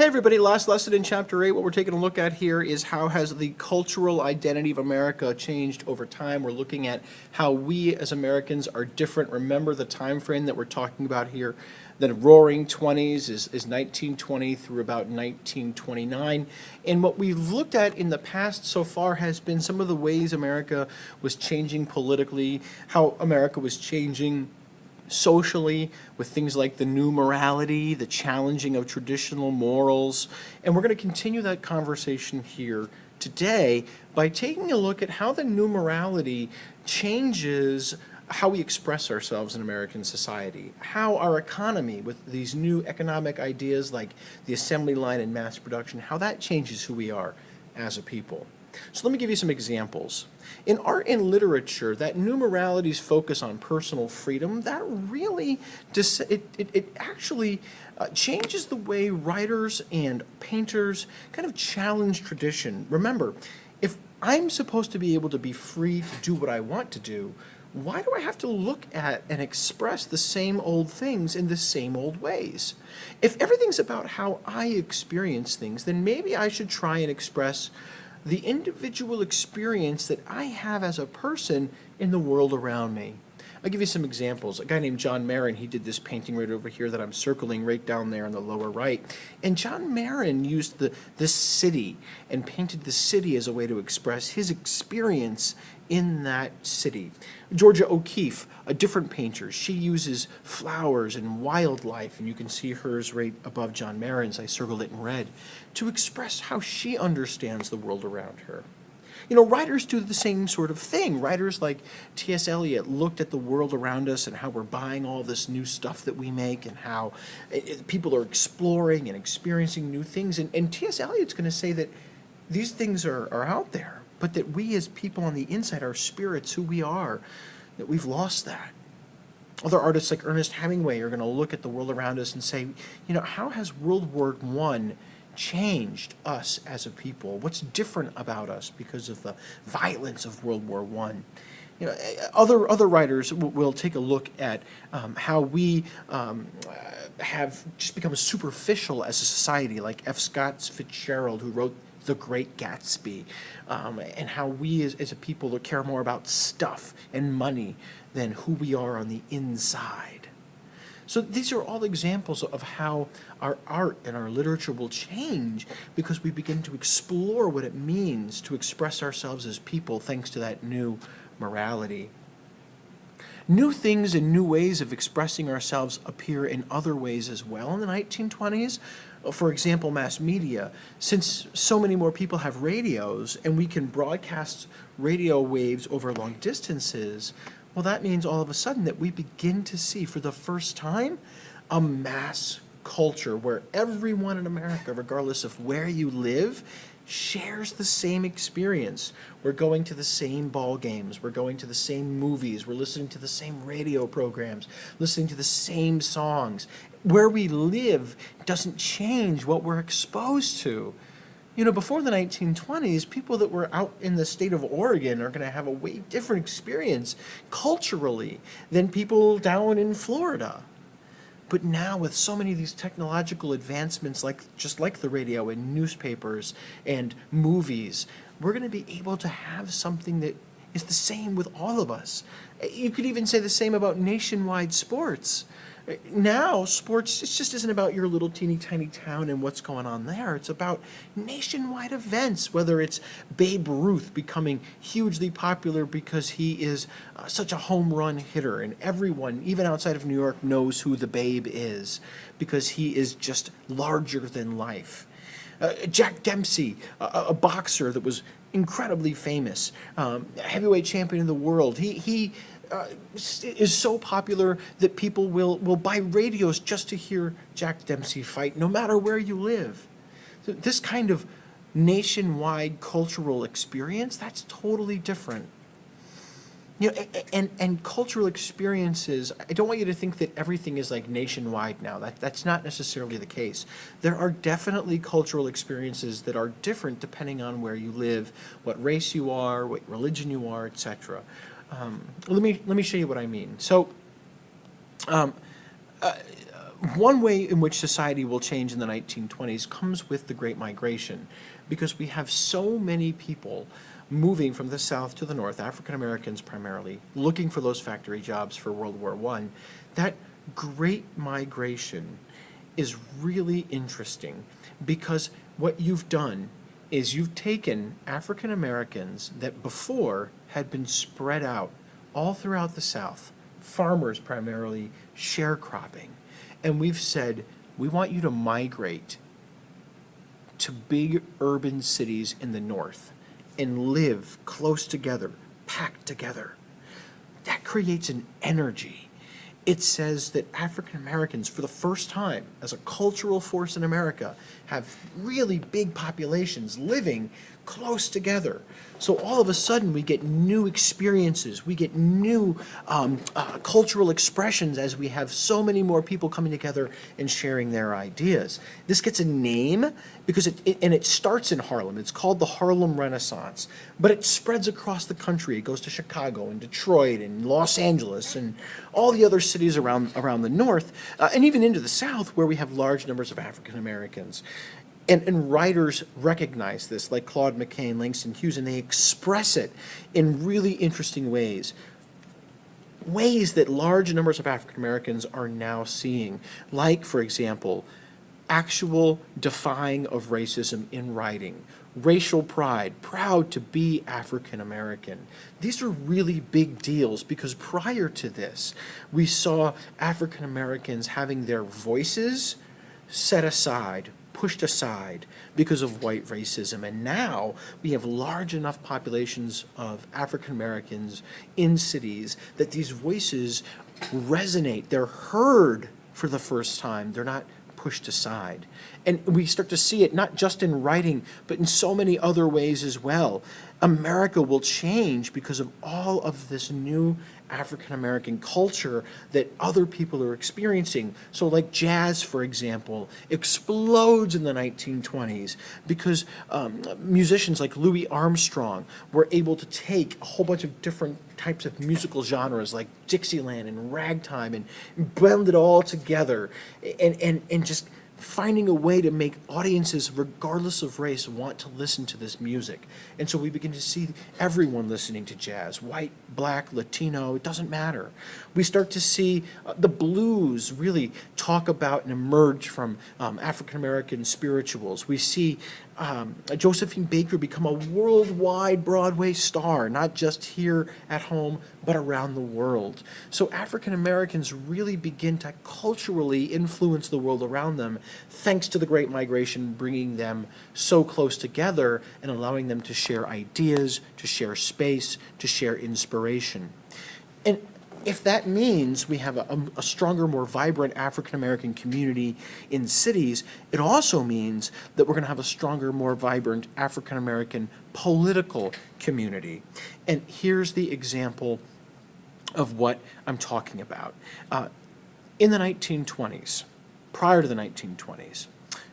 Hey everybody, last lesson in chapter 8. What we're taking a look at here is how has the cultural identity of America changed over time. We're looking at how we as Americans are different. Remember the time frame that we're talking about here. The roaring 20s is 1920 through about 1929. And what we've looked at in the past so far has been some of the ways America was changing politically, how America was changing socially with things like the new morality, the challenging of traditional morals. And we're going to continue that conversation here today by taking a look at how the new morality changes how we express ourselves in American society, how our economy, with these new economic ideas like the assembly line and mass production, how that changes who we are as a people. So let me give you some examples. In art and literature, that new morality's focus on personal freedom, that really, it actually changes the way writers and painters kind of challenge tradition. Remember, if I'm supposed to be able to be free to do what I want to do, why do I have to look at and express the same old things in the same old ways? If everything's about how I experience things, then maybe I should try and express the individual experience that I have as a person in the world around me. I'll give you some examples. A guy named John Marin, he did this painting right over here that I'm circling right down there in the lower right. And John Marin used this city and painted the city as a way to express his experience in that city. Georgia O'Keeffe, a different painter, she uses flowers and wildlife, and you can see hers right above John Marin's, I circled it in red, to express how she understands the world around her. You know, writers do the same sort of thing. Writers like T.S. Eliot looked at the world around us and how we're buying all this new stuff that we make and how people are exploring and experiencing new things. And T.S. Eliot's going to say that these things are out there, but that we as people on the inside, our spirits, who we are, that we've lost that. Other artists like Ernest Hemingway are going to look at the world around us and say, you know, how has World War I changed us as a people? What's different about us because of the violence of World War I? You know, other writers will take a look at how we have just become superficial as a society, like F. Scott Fitzgerald, who wrote The Great Gatsby, and how we as a people care more about stuff and money than who we are on the inside. So these are all examples of how our art and our literature will change because we begin to explore what it means to express ourselves as people thanks to that new morality. New things and new ways of expressing ourselves appear in other ways as well in the 1920s. For example, mass media. Since so many more people have radios and we can broadcast radio waves over long distances, well, that means all of a sudden that we begin to see for the first time a mass culture where everyone in America, regardless of where you live, shares the same experience. We're going to the same ball games, we're going to the same movies, we're listening to the same radio programs, listening to the same songs. Where we live doesn't change what we're exposed to. You know, before the 1920s, people that were out in the state of Oregon are going to have a way different experience culturally than people down in Florida. But now with so many of these technological advancements, just like the radio and newspapers and movies, we're going to be able to have something that is the same with all of us. You could even say the same about nationwide sports. Now, sports, it just isn't about your little teeny tiny town and what's going on there. It's about nationwide events, whether it's Babe Ruth becoming hugely popular because he is such a home run hitter, and everyone, even outside of New York, knows who the Babe is because he is just larger than life. Jack Dempsey, a boxer that was incredibly famous, heavyweight champion of the world. He is so popular that people will buy radios just to hear Jack Dempsey fight, no matter where you live. So this kind of nationwide cultural experience, that's totally different. You know, and cultural experiences, I don't want you to think that everything is like nationwide now. That's not necessarily the case. There are definitely cultural experiences that are different depending on where you live, what race you are, what religion you are, etc. Let me show you what I mean. So One way in which society will change in the 1920s comes with the Great Migration, because we have so many people moving from the South to the North, African Americans primarily, looking for those factory jobs for World War I. That Great Migration is really interesting, because what you've done is you've taken African Americans that before had been spread out all throughout the South, farmers primarily, sharecropping, and we've said, we want you to migrate to big urban cities in the North and live close together, packed together. That creates an energy. It says that African Americans, for the first time as a cultural force in America, have really big populations living close together. So all of a sudden we get new experiences, we get new cultural expressions as we have so many more people coming together and sharing their ideas. This gets a name because it starts in Harlem. It's called the Harlem Renaissance, but it spreads across the country. It goes to Chicago and Detroit and Los Angeles and all the other cities around the North, and even into the South, where we have large numbers of African Americans. And writers recognize this, like Claude McKay, Langston Hughes, and they express it in really interesting ways that large numbers of African Americans are now seeing, like, for example, actual defying of racism in writing, racial pride, proud to be African American. These are really big deals, because prior to this, we saw African Americans having their voices set aside, pushed aside because of white racism. And now we have large enough populations of African Americans in cities that these voices resonate. They're heard for the first time. They're not pushed aside. And we start to see it not just in writing, but in so many other ways as well. America will change because of all of this new African American culture that other people are experiencing. So like jazz, for example, explodes in the 1920s because musicians like Louis Armstrong were able to take a whole bunch of different types of musical genres like Dixieland and ragtime and blend it all together and just finding a way to make audiences, regardless of race, want to listen to this music. And so we begin to see everyone listening to jazz, white, black, Latino, it doesn't matter. We start to see the blues really talk about and emerge from African American spirituals. We see Josephine Baker become a worldwide Broadway star, not just here at home, but around the world. So African Americans really begin to culturally influence the world around them, thanks to the Great Migration bringing them so close together and allowing them to share ideas, to share space, to share inspiration. And if that means we have a stronger, more vibrant African American community in cities, it also means that we're going to have a stronger, more vibrant African American political community. And here's the example of what I'm talking about. In the 1920s, prior to the 1920s,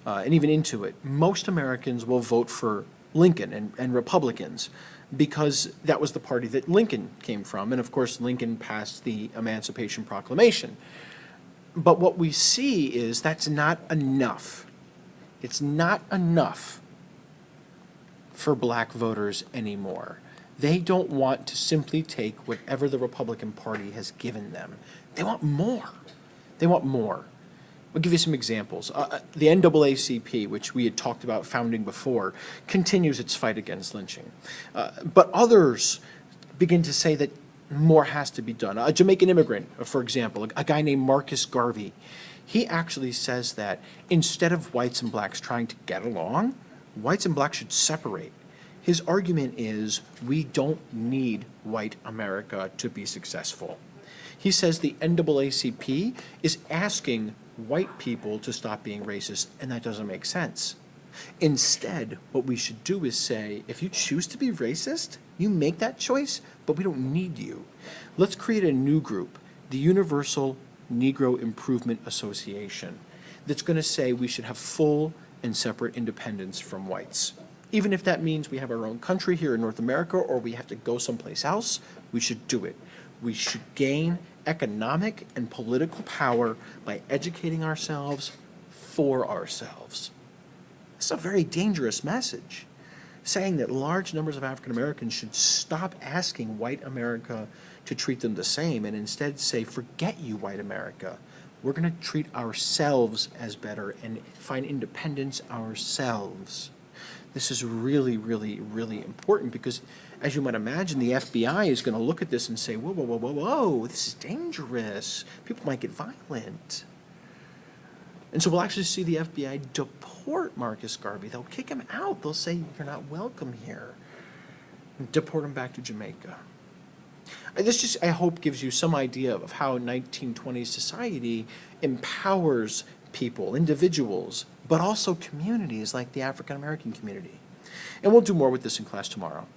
and even into it, most Americans will vote for Lincoln and Republicans, because that was the party that Lincoln came from. And of course, Lincoln passed the Emancipation Proclamation. But what we see is that's not enough. It's not enough for black voters anymore. They don't want to simply take whatever the Republican Party has given them. They want more. They want more. I'll give you some examples. The NAACP, which we had talked about founding before, continues its fight against lynching. But others begin to say that more has to be done. A Jamaican immigrant, for example, a guy named Marcus Garvey, he actually says that instead of whites and blacks trying to get along, whites and blacks should separate. His argument is we don't need white America to be successful. He says the NAACP is asking white people to stop being racist, and that doesn't make sense. Instead, what we should do is say, if you choose to be racist, you make that choice, but we don't need you. Let's create a new group, the Universal Negro Improvement Association, that's going to say we should have full and separate independence from whites. Even if that means we have our own country here in North America or we have to go someplace else, we should do it. We should gain economic and political power by educating ourselves for ourselves. It's a very dangerous message, saying that large numbers of African Americans should stop asking white America to treat them the same and instead say, forget you, white America. We're going to treat ourselves as better and find independence ourselves. This is really, really, really important because, as you might imagine, the FBI is going to look at this and say, whoa, whoa, whoa, whoa, whoa, this is dangerous. People might get violent. And so we'll actually see the FBI deport Marcus Garvey. They'll kick him out. They'll say, you're not welcome here. And deport him back to Jamaica. This just, I hope, gives you some idea of how 1920s society empowers people, individuals, but also communities like the African American community. And we'll do more with this in class tomorrow.